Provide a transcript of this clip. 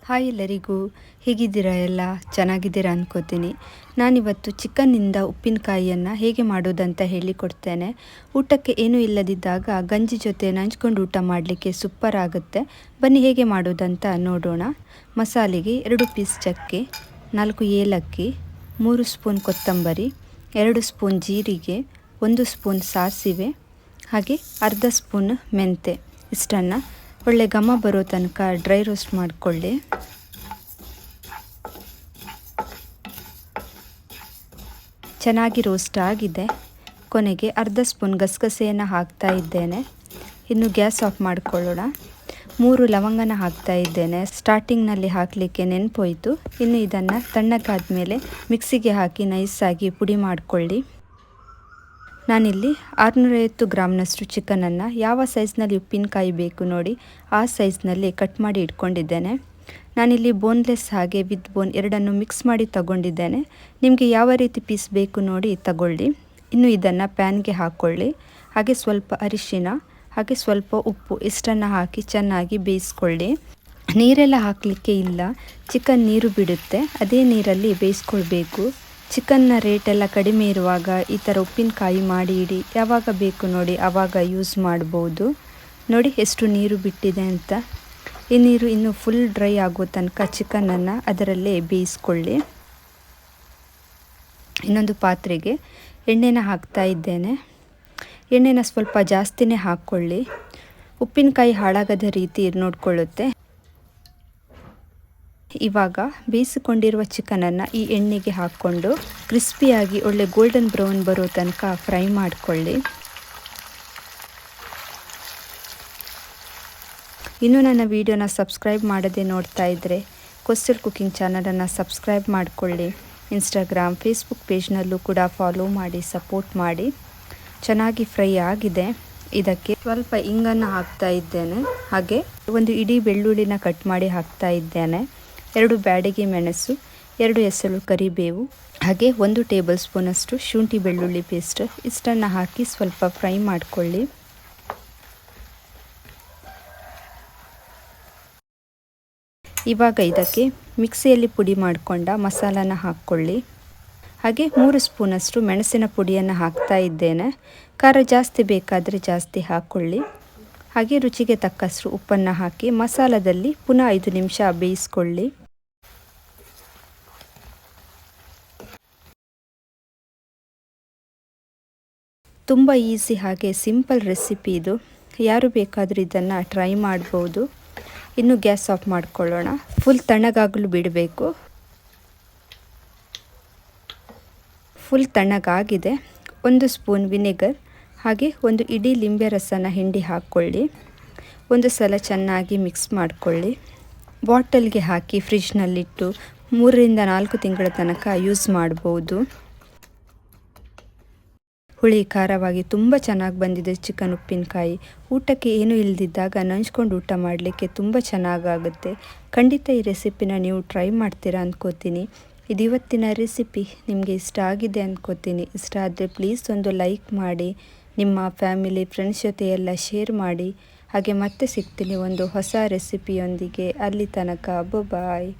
Hi ಎಲ್ಲರಿಗೂ, ಹೇಗಿದ್ದೀರಾ? ಎಲ್ಲ ಚೆನ್ನಾಗಿದ್ದೀರಾ ಅನ್ಕೋತೀನಿ. ನಾನಿವತ್ತು ಚಿಕನ್ನಿಂದ ಉಪ್ಪಿನಕಾಯಿಯನ್ನು ಹೇಗೆ ಮಾಡೋದಂತ ಹೇಳಿಕೊಡ್ತೇನೆ. ಊಟಕ್ಕೆ ಏನೂ ಇಲ್ಲದಿದ್ದಾಗ ಗಂಜಿ ಜೊತೆ ನಂಚ್ಕೊಂಡು ಊಟ ಮಾಡಲಿಕ್ಕೆ ಸೂಪರ್ ಆಗುತ್ತೆ. ಬನ್ನಿ ಹೇಗೆ ಮಾಡೋದಂತ ನೋಡೋಣ. ಮಸಾಲೆಗೆ 2 ಪೀಸ್ ಚಕ್ಕೆ, 4 ಏಲಕ್ಕಿ, 3 ಸ್ಪೂನ್ ಕೊತ್ತಂಬರಿ, 2 ಸ್ಪೂನ್ ಜೀರಿಗೆ, 1 ಸ್ಪೂನ್ ಸಾಸಿವೆ, ಹಾಗೆ ಅರ್ಧ ಸ್ಪೂನ್ ಮೆಂತೆ. ಇಷ್ಟನ್ನು ಒಳ್ಳೆ ಘಮ ಬರೋ ತನಕ ಡ್ರೈ ರೋಸ್ಟ್ ಮಾಡಿಕೊಳ್ಳಿ. ಚೆನ್ನಾಗಿ ರೋಸ್ಟ್ ಆಗಿದೆ. ಕೊನೆಗೆ ಅರ್ಧ ಸ್ಪೂನ್ ಗಸಗಸೆಯನ್ನು ಹಾಕ್ತಾ ಇದ್ದೇನೆ. ಇನ್ನು ಗ್ಯಾಸ್ ಆಫ್ ಮಾಡಿಕೊಳ್ಳೋಣ. 3 ಲವಂಗನ ಹಾಕ್ತಾ ಇದ್ದೇನೆ. ಸ್ಟಾರ್ಟಿಂಗ್ನಲ್ಲಿ ಹಾಕಲಿಕ್ಕೆ ನೆನಪೋಯಿತು. ಇನ್ನು ಇದನ್ನು ತಣ್ಣಗಾದ ಮೇಲೆ ಮಿಕ್ಸಿಗೆ ಹಾಕಿ ನೈಸಾಗಿ ಪುಡಿ ಮಾಡಿಕೊಳ್ಳಿ. ನಾನಿಲ್ಲಿ 650 ಗ್ರಾಮ್ನಷ್ಟು ಚಿಕನನ್ನು ಯಾವ ಸೈಜ್ನಲ್ಲಿ ಉಪ್ಪಿನಕಾಯಿ ಬೇಕು ನೋಡಿ ಆ ಸೈಜ್ನಲ್ಲಿ ಕಟ್ ಮಾಡಿ ಇಟ್ಕೊಂಡಿದ್ದೇನೆ. ನಾನಿಲ್ಲಿ ಬೋನ್ಲೆಸ್ ಹಾಗೆ ವಿತ್ ಬೋನ್ ಎರಡನ್ನು ಮಿಕ್ಸ್ ಮಾಡಿ ತಗೊಂಡಿದ್ದೇನೆ. ನಿಮಗೆ ಯಾವ ರೀತಿ ಪೀಸ್ ಬೇಕು ನೋಡಿ ತಗೊಳ್ಳಿ. ಇನ್ನು ಇದನ್ನು ಪ್ಯಾನ್ಗೆ ಹಾಕ್ಕೊಳ್ಳಿ. ಹಾಗೆ ಸ್ವಲ್ಪ ಅರಿಶಿನ, ಹಾಗೆ ಸ್ವಲ್ಪ ಉಪ್ಪು ಇಷ್ಟನ್ನು ಹಾಕಿ ಚೆನ್ನಾಗಿ ಬೇಯಿಸ್ಕೊಳ್ಳಿ. ನೀರೆಲ್ಲ ಹಾಕಲಿಕ್ಕೆ ಇಲ್ಲ, ಚಿಕನ್ ನೀರು ಬಿಡುತ್ತೆ, ಅದೇ ನೀರಲ್ಲಿ ಬೇಯಿಸ್ಕೊಳ್ಬೇಕು. ಚಿಕನ್ನ ರೇಟೆಲ್ಲ ಕಡಿಮೆ ಇರುವಾಗ ಈ ಥರ ಉಪ್ಪಿನಕಾಯಿ ಮಾಡಿ ಇಡಿ. ಯಾವಾಗ ಬೇಕು ನೋಡಿ ಆವಾಗ ಯೂಸ್ ಮಾಡ್ಬೋದು. ನೋಡಿ ಎಷ್ಟು ನೀರು ಬಿಟ್ಟಿದೆ ಅಂತ. ಈ ನೀರು ಇನ್ನು ಫುಲ್ ಡ್ರೈ ಆಗೋ ತನಕ ಚಿಕನನ್ನು ಅದರಲ್ಲೇ ಬೇಯಿಸ್ಕೊಳ್ಳಿ. ಇನ್ನೊಂದು ಪಾತ್ರೆಗೆ ಎಣ್ಣೆನ ಹಾಕ್ತಾ ಇದ್ದೇನೆ. ಎಣ್ಣೆನ ಸ್ವಲ್ಪ ಜಾಸ್ತಿನೇ ಹಾಕ್ಕೊಳ್ಳಿ. ಉಪ್ಪಿನಕಾಯಿ ಹಾಳಾಗದ ರೀತಿ ನೋಡಿಕೊಳ್ಳುತ್ತೆ. ಇವಾಗ ಬೇಯಿಸಿಕೊಂಡಿರುವ ಚಿಕನನ್ನು ಈ ಎಣ್ಣೆಗೆ ಹಾಕ್ಕೊಂಡು ಕ್ರಿಸ್ಪಿಯಾಗಿ ಒಳ್ಳೆ ಗೋಲ್ಡನ್ ಬ್ರೌನ್ ಬರೋ ತನಕ ಫ್ರೈ ಮಾಡಿಕೊಳ್ಳಿ. ಇನ್ನೂ ನನ್ನ ವಿಡಿಯೋನ ಸಬ್ಸ್ಕ್ರೈಬ್ ಮಾಡದೆ ನೋಡ್ತಾ ಇದ್ದರೆ ಕೋಸ್ಟಲ್ ಕುಕಿಂಗ್ ಚಾನಲನ್ನು ಸಬ್ಸ್ಕ್ರೈಬ್ ಮಾಡಿಕೊಳ್ಳಿ. ಇನ್ಸ್ಟಾಗ್ರಾಮ್, ಫೇಸ್ಬುಕ್ ಪೇಜ್ನಲ್ಲೂ ಕೂಡ ಫಾಲೋ ಮಾಡಿ ಸಪೋರ್ಟ್ ಮಾಡಿ. ಚೆನ್ನಾಗಿ ಫ್ರೈ ಆಗಿದೆ. ಇದಕ್ಕೆ ಸ್ವಲ್ಪ ಇಂಗನ್ನು ಹಾಕ್ತಾ ಇದ್ದೇನೆ. ಹಾಗೆ ಒಂದು ಇಡೀ ಬೆಳ್ಳುಳ್ಳಿನ ಕಟ್ ಮಾಡಿ ಹಾಕ್ತಾ ಇದ್ದೇನೆ. 2 ಬ್ಯಾಡಗಿ ಮೆಣಸು, 2 ಎಸಳು ಕರಿಬೇವು, ಹಾಗೆ 1 ಟೇಬಲ್ ಸ್ಪೂನಷ್ಟು ಶುಂಠಿ ಬೆಳ್ಳುಳ್ಳಿ ಪೇಸ್ಟ್ ಇಷ್ಟನ್ನು ಹಾಕಿ ಸ್ವಲ್ಪ ಫ್ರೈ ಮಾಡಿಕೊಳ್ಳಿ. ಇವಾಗ ಇದಕ್ಕೆ ಮಿಕ್ಸಿಯಲ್ಲಿ ಪುಡಿ ಮಾಡಿಕೊಂಡ ಮಸಾಲಾನ ಹಾಕ್ಕೊಳ್ಳಿ. ಹಾಗೆ 3 ಸ್ಪೂನಷ್ಟು ಮೆಣಸಿನ ಪುಡಿಯನ್ನು ಹಾಕ್ತಾ ಇದ್ದೇನೆ. ಖಾರ ಜಾಸ್ತಿ ಬೇಕಾದರೆ ಜಾಸ್ತಿ ಹಾಕ್ಕೊಳ್ಳಿ. ಹಾಗೆ ರುಚಿಗೆ ತಕ್ಕಷ್ಟು ಉಪ್ಪನ್ನು ಹಾಕಿ ಮಸಾಲದಲ್ಲಿ ಪುನಃ 5 ನಿಮಿಷ ಬೇಯಿಸ್ಕೊಳ್ಳಿ. ತುಂಬ ಈಸಿ ಹಾಗೆ ಸಿಂಪಲ್ ರೆಸಿಪಿ ಇದು. ಯಾರು ಬೇಕಾದರೂ ಇದನ್ನು ಟ್ರೈ ಮಾಡ್ಬೋದು. ಇನ್ನು ಗ್ಯಾಸ್ ಆಫ್ ಮಾಡಿಕೊಳ್ಳೋಣ. ಫುಲ್ ತಣ್ಣಗಾಗಲು ಬಿಡಬೇಕು. ಫುಲ್ ತಣ್ಣಗಾಗಿದೆ. 1 ಸ್ಪೂನ್ ವಿನೆಗರ್ ಹಾಗೆ 1 ಇಡೀ ಲಿಂಬೆ ರಸನ ಹಿಂಡಿ ಹಾಕ್ಕೊಳ್ಳಿ. ಒಂದು ಸಲ ಚೆನ್ನಾಗಿ ಮಿಕ್ಸ್ ಮಾಡಿಕೊಳ್ಳಿ. ಬಾಟಲ್ಗೆ ಹಾಕಿ ಫ್ರಿಜ್ನಲ್ಲಿಟ್ಟು 3 ರಿಂದ 4 ತಿಂಗಳ ತನಕ ಯೂಸ್ ಮಾಡ್ಬೋದು. ಹುಳಿ ಖಾರವಾಗಿ ತುಂಬ ಚೆನ್ನಾಗಿ ಬಂದಿದೆ ಚಿಕನ್ ಉಪ್ಪಿನಕಾಯಿ. ಊಟಕ್ಕೆ ಏನೂ ಇಲ್ಲದಿದ್ದಾಗ ನಂಚ್ಕೊಂಡು ಊಟ ಮಾಡಲಿಕ್ಕೆ ತುಂಬ ಚೆನ್ನಾಗಾಗುತ್ತೆ. ಖಂಡಿತ ಈ ರೆಸಿಪಿನ ನೀವು ಟ್ರೈ ಮಾಡ್ತೀರಾ ಅಂದ್ಕೋತೀನಿ. ಇದು ಇವತ್ತಿನ ರೆಸಿಪಿ ನಿಮಗೆ ಇಷ್ಟ ಆಗಿದೆ ಅಂದ್ಕೋತೀನಿ. ಇಷ್ಟ ಆದರೆ ಪ್ಲೀಸ್ ಒಂದು ಲೈಕ್ ಮಾಡಿ, ನಿಮ್ಮ ಫ್ಯಾಮಿಲಿ ಫ್ರೆಂಡ್ಸ್ ಜೊತೆ ಎಲ್ಲ ಶೇರ್ ಮಾಡಿ. ಹಾಗೆ ಮತ್ತೆ ಸಿಗ್ತೀನಿ ಒಂದು ಹೊಸ ರೆಸಿಪಿಯೊಂದಿಗೆ. ಅಲ್ಲಿ ತನಕ ಬಾಯ್.